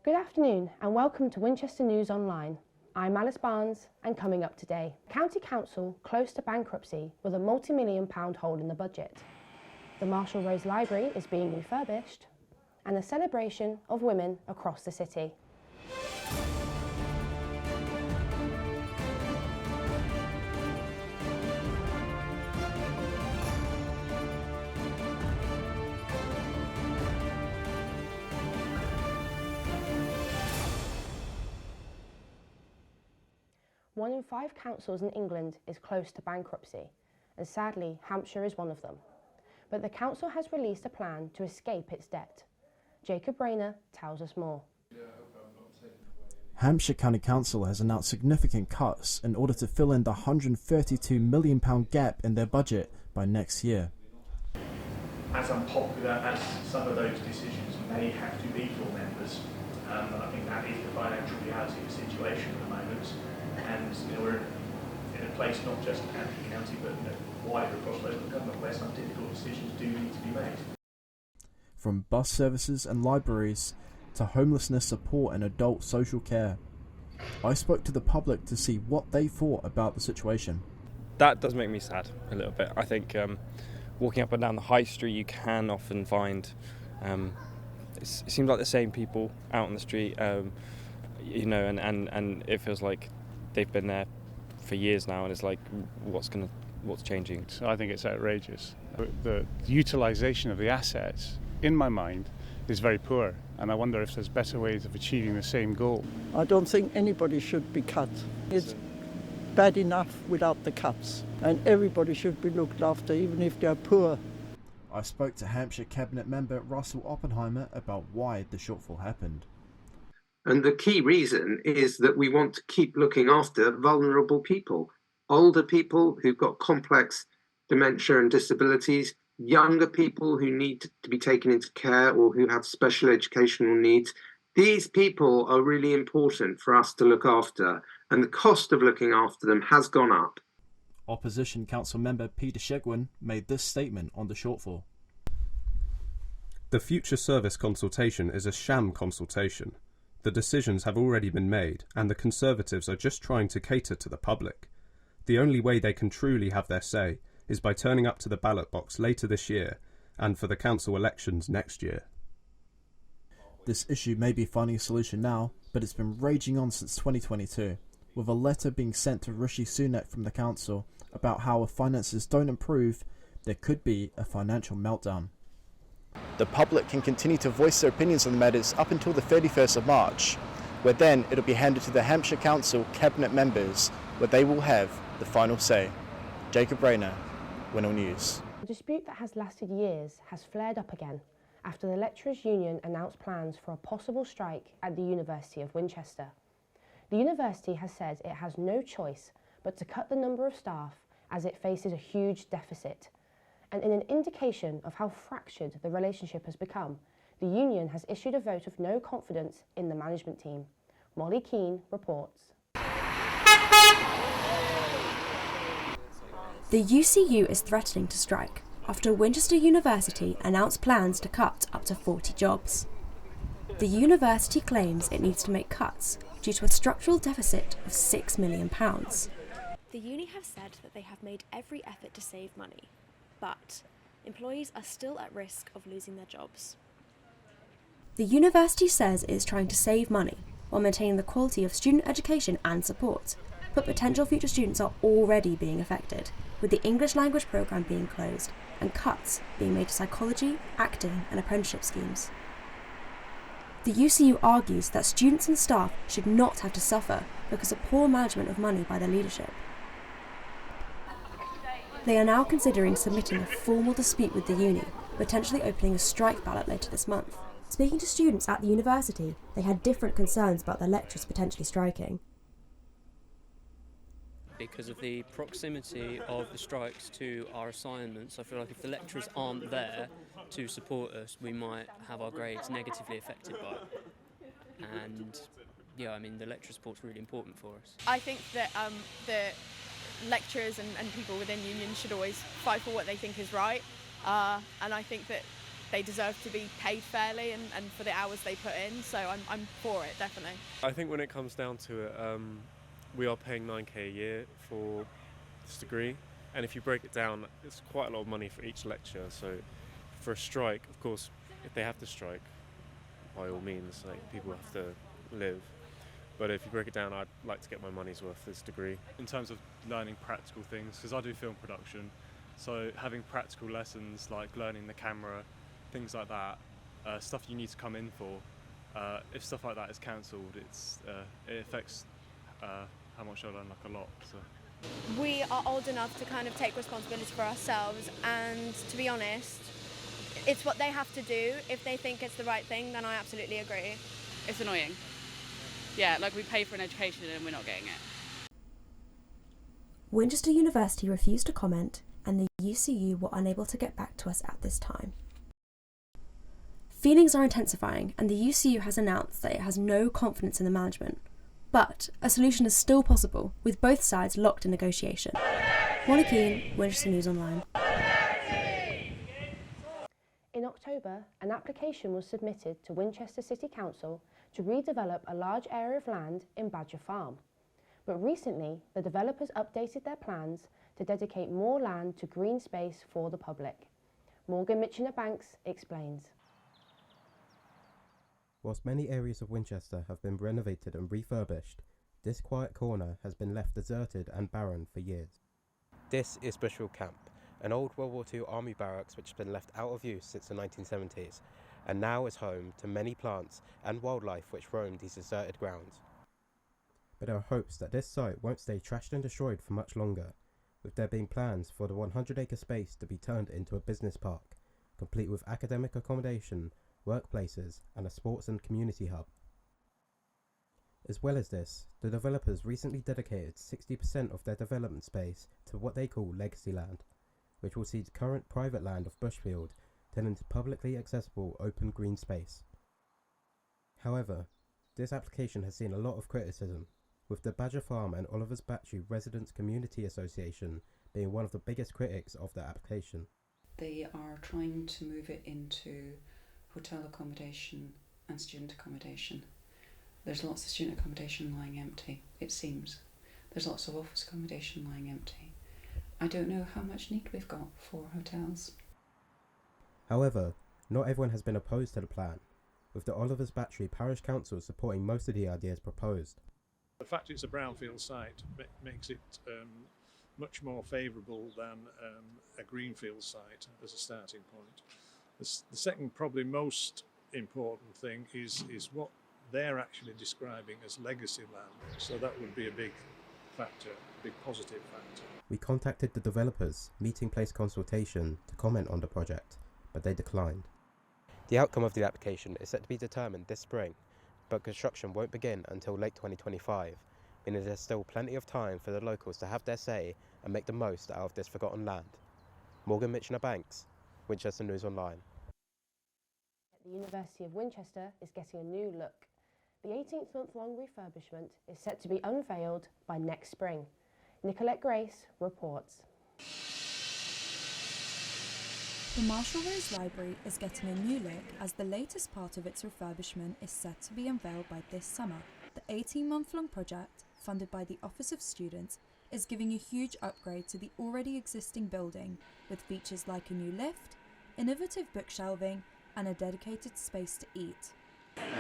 Good afternoon and welcome to Winchester News Online. I'm Alice Barnes and coming up today, County Council close to bankruptcy with a multi-million pound hole in the budget. The Marshall Rose Library is being refurbished and a celebration of women across the city. One in 5 councils in England is close to bankruptcy, and sadly Hampshire is one of them. But the council has released a plan to escape its debt. Jacob Rayner tells us more. Hampshire County Council has announced significant cuts in order to fill in the £132 million gap in their budget by next year. As unpopular as some of those decisions may have to be for members, I think that is the financial reality of the situation at the moment. And we're in a place not just at the county but wider across local government where some difficult decisions do need to be made. From bus services and libraries to homelessness support and adult social care. I spoke to the public to see what they thought about the situation. That does make me sad a little bit. I think walking up and down the high street you can often find it seems like the same people out on the street, and it feels like they've been there for years now, and it's like, what's changing? So I think it's outrageous. The utilisation of the assets, in my mind, is very poor, and I wonder if there's better ways of achieving the same goal. I don't think anybody should be cut. It's bad enough without the cuts, and everybody should be looked after, even if they're poor. I spoke to Hampshire Cabinet member Russell Oppenheimer about why the shortfall happened. And the key reason is that we want to keep looking after vulnerable people, older people who've got complex dementia and disabilities, younger people who need to be taken into care or who have special educational needs. These people are really important for us to look after, and the cost of looking after them has gone up. Opposition Council member Peter Shegwin made this statement on the shortfall. The future service consultation is a sham consultation. The decisions have already been made, and the Conservatives are just trying to cater to the public. The only way they can truly have their say is by turning up to the ballot box later this year and for the council elections next year. This issue may be finding a solution now, but it's been raging on since 2022, with a letter being sent to Rishi Sunak from the council about how if finances don't improve, there could be a financial meltdown. The public can continue to voice their opinions on the matters up until the 31st of March, where then it'll be handed to the Hampshire Council Cabinet members, where they will have the final say. Jacob Rayner, WINOL News. A dispute that has lasted years has flared up again after the Lecturers' Union announced plans for a possible strike at the University of Winchester. The university has said it has no choice but to cut the number of staff as it faces a huge deficit. And in an indication of how fractured the relationship has become, the union has issued a vote of no confidence in the management team. Molly Keane reports. The UCU is threatening to strike after Winchester University announced plans to cut up to 40 jobs. The university claims it needs to make cuts due to a structural deficit of £6 million. The uni have said that they have made every effort to save money, but employees are still at risk of losing their jobs. The university says it is trying to save money while maintaining the quality of student education and support, but potential future students are already being affected, with the English language programme being closed and cuts being made to psychology, acting and apprenticeship schemes. The UCU argues that students and staff should not have to suffer because of poor management of money by their leadership. They are now considering submitting a formal dispute with the uni, potentially opening a strike ballot later this month. Speaking to students at the university, they had different concerns about their lecturers potentially striking. Because of the proximity of the strikes to our assignments, I feel like if the lecturers aren't there to support us, we might have our grades negatively affected by it. And the lecturer support's really important for us. I think that the lecturers and people within unions should always fight for what they think is right, and I think that they deserve to be paid fairly and for the hours they put in, so I'm for it, definitely. I think when it comes down to it, we are paying 9k a year for this degree, and if you break it down, it's quite a lot of money for each lecture. So for a strike, of course, if they have to strike, by all means, like, people have to live. But if you break it down, I'd like to get my money's worth this degree. In terms of learning practical things, because I do film production, so having practical lessons like learning the camera, things like that, stuff you need to come in for, if stuff like that is cancelled, it affects how much I learn, like, a lot. So. We are old enough to kind of take responsibility for ourselves, and to be honest, it's what they have to do. If they think it's the right thing, then I absolutely agree. It's annoying. Yeah, like, we pay for an education and we're not getting it. Winchester University refused to comment, and the UCU were unable to get back to us at this time. Feelings are intensifying, and the UCU has announced that it has no confidence in the management. But a solution is still possible, with both sides locked in negotiation. Molly Keane, Winchester News Online. In October, an application was submitted to Winchester City Council to redevelop a large area of land in Badger Farm. But recently, the developers updated their plans to dedicate more land to green space for the public. Morgan Mitchener-Banks explains. Whilst many areas of Winchester have been renovated and refurbished, this quiet corner has been left deserted and barren for years. This is Bushville Camp, an old World War II army barracks which has been left out of use since the 1970s, and now is home to many plants and wildlife which roam these deserted grounds. But there are hopes that this site won't stay trashed and destroyed for much longer, with there being plans for the 100-acre space to be turned into a business park, complete with academic accommodation, workplaces and a sports and community hub. As well as this, the developers recently dedicated 60% of their development space to what they call legacy land, which will see the current private land of Bushfield turned into publicly accessible open green space. However, this application has seen a lot of criticism, with the Badger Farm and Oliver's Battery Residents Community Association being one of the biggest critics of the application. They are trying to move it into hotel accommodation and student accommodation. There's lots of student accommodation lying empty, it seems. There's lots of office accommodation lying empty. I don't know how much need we've got for hotels. However, not everyone has been opposed to the plan, with the Oliver's Battery Parish Council supporting most of the ideas proposed. The fact it's a brownfield site makes it much more favourable than a greenfield site as a starting point. The second, probably most important thing is what they're actually describing as legacy land. So that would be a big factor, a big positive factor. We contacted the developers, Meeting Place Consultation, to comment on the project, but they declined. The outcome of the application is set to be determined this spring, but construction won't begin until late 2025, meaning there's still plenty of time for the locals to have their say and make the most out of this forgotten land. Morgan Mitchener-Banks, Winchester News Online. The University of Winchester is getting a new look. The 18-month-long refurbishment is set to be unveiled by next spring. Nicolette Grace reports. The Marshall Rose Library is getting a new look as the latest part of its refurbishment is set to be unveiled by this summer. The 18-month-long project, funded by the Office of Students, is giving a huge upgrade to the already existing building, with features like a new lift, innovative bookshelving, and a dedicated space to eat.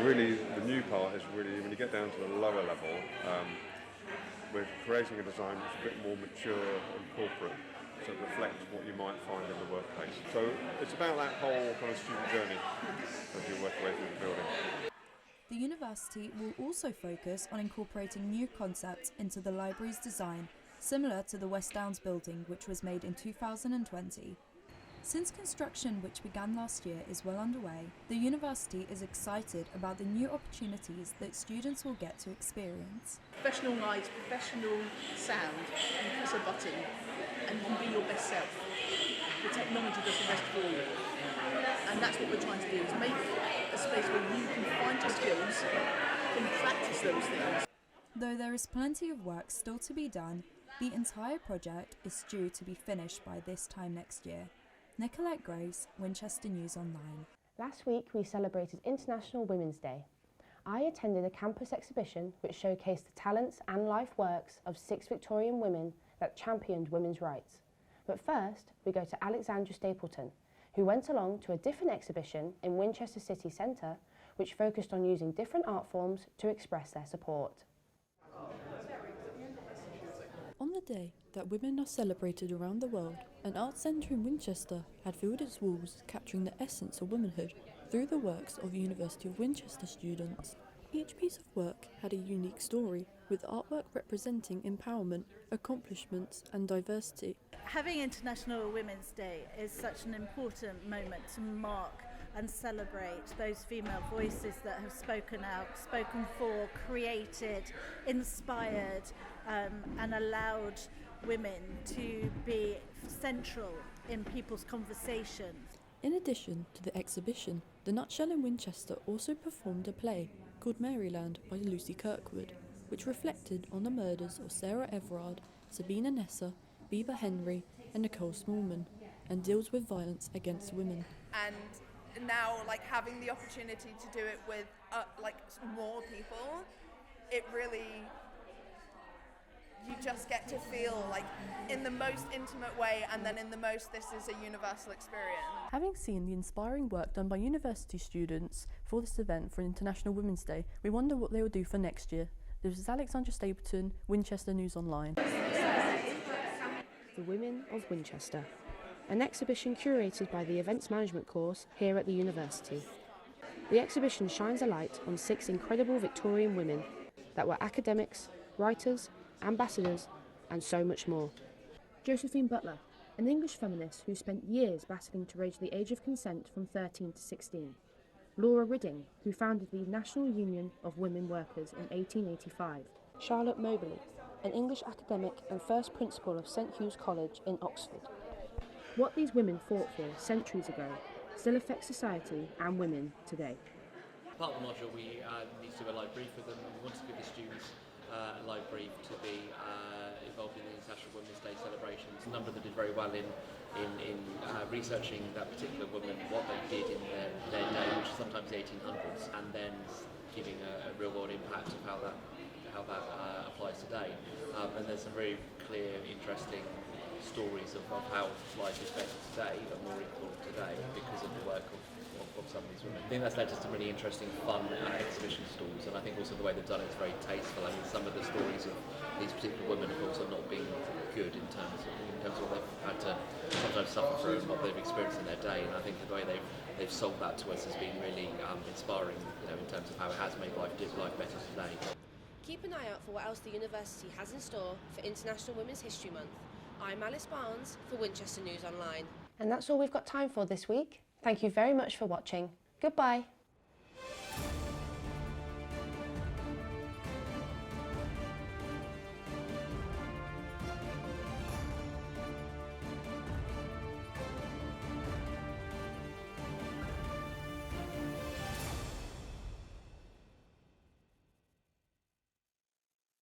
Really, the new part is really, when you get down to the lower level, we're creating a design that's a bit more mature and corporate, so it reflects what you might find in the workplace. So it's about that whole kind of student journey as you work away through the building. The university will also focus on incorporating new concepts into the library's design, similar to the West Downs building, which was made in 2020. Since construction, which began last year, is well underway, the university is excited about the new opportunities that students will get to experience. Professional lights, professional sound, you press a button and you can be your best self. The technology does the rest for you. And that's what we're trying to do, is make a space where you can find your skills and practice those things. Though there is plenty of work still to be done, the entire project is due to be finished by this time next year. Nicolette Grace, Winchester News Online. Last week we celebrated International Women's Day. I attended a campus exhibition which showcased the talents and life works of 6 Victorian women that championed women's rights. But first, we go to Alexandra Stapleton, who went along to a different exhibition in Winchester City Centre, which focused on using different art forms to express their support. On the day that women are celebrated around the world, an art centre in Winchester had filled its walls, capturing the essence of womanhood through the works of University of Winchester students. Each piece of work had a unique story, with artwork representing empowerment, accomplishments and diversity. Having International Women's Day is such an important moment to mark and celebrate those female voices that have spoken out, spoken for, created, inspired, and allowed women to be central in people's conversations. In addition to the exhibition, the Nutshell in Winchester also performed a play called Maryland by Lucy Kirkwood, which reflected on the murders of Sarah Everard, Sabina Nessa, Beba Henry and Nicole Smallman, and deals with violence against women. And now, having the opportunity to do it with more people, it really, you just get to feel in the most intimate way, and then in the most, this is a universal experience. Having seen the inspiring work done by university students for this event for International Women's Day, we wonder what they will do for next year. This is Alexandra Stapleton, Winchester News Online. The Women of Winchester, an exhibition curated by the Events Management course here at the university. The exhibition shines a light on 6 incredible Victorian women that were academics, writers, ambassadors, and so much more. Josephine Butler, an English feminist who spent years battling to raise the age of consent from 13 to 16. Laura Ridding, who founded the National Union of Women Workers in 1885. Charlotte Mobley, an English academic and first principal of St Hugh's College in Oxford. What these women fought for centuries ago still affects society and women today. Part of the module we need to do a live brief with them, and we want to give the students a live brief to be involved in the International Women's Day celebrations. A number of them did very well in researching that particular woman, what they did in their day, which is sometimes the 1800s, and then giving a real world impact of how that applies today. And there's some very clear, interesting stories of how life is better today and more equal today because of the work of some of these women. I think that's led to some really interesting, fun exhibition stalls, and I think also the way they've done it is very tasteful. I mean, some of the stories of these particular women, of course, are not being good in terms of what they've had to sometimes suffer through and what they've experienced in their day. And I think the way they've sold that to us has been really inspiring, in terms of how it has made life better today. Keep an eye out for what else the university has in store for International Women's History Month. I'm Alice Barnes for Winchester News Online. And that's all we've got time for this week. Thank you very much for watching. Goodbye.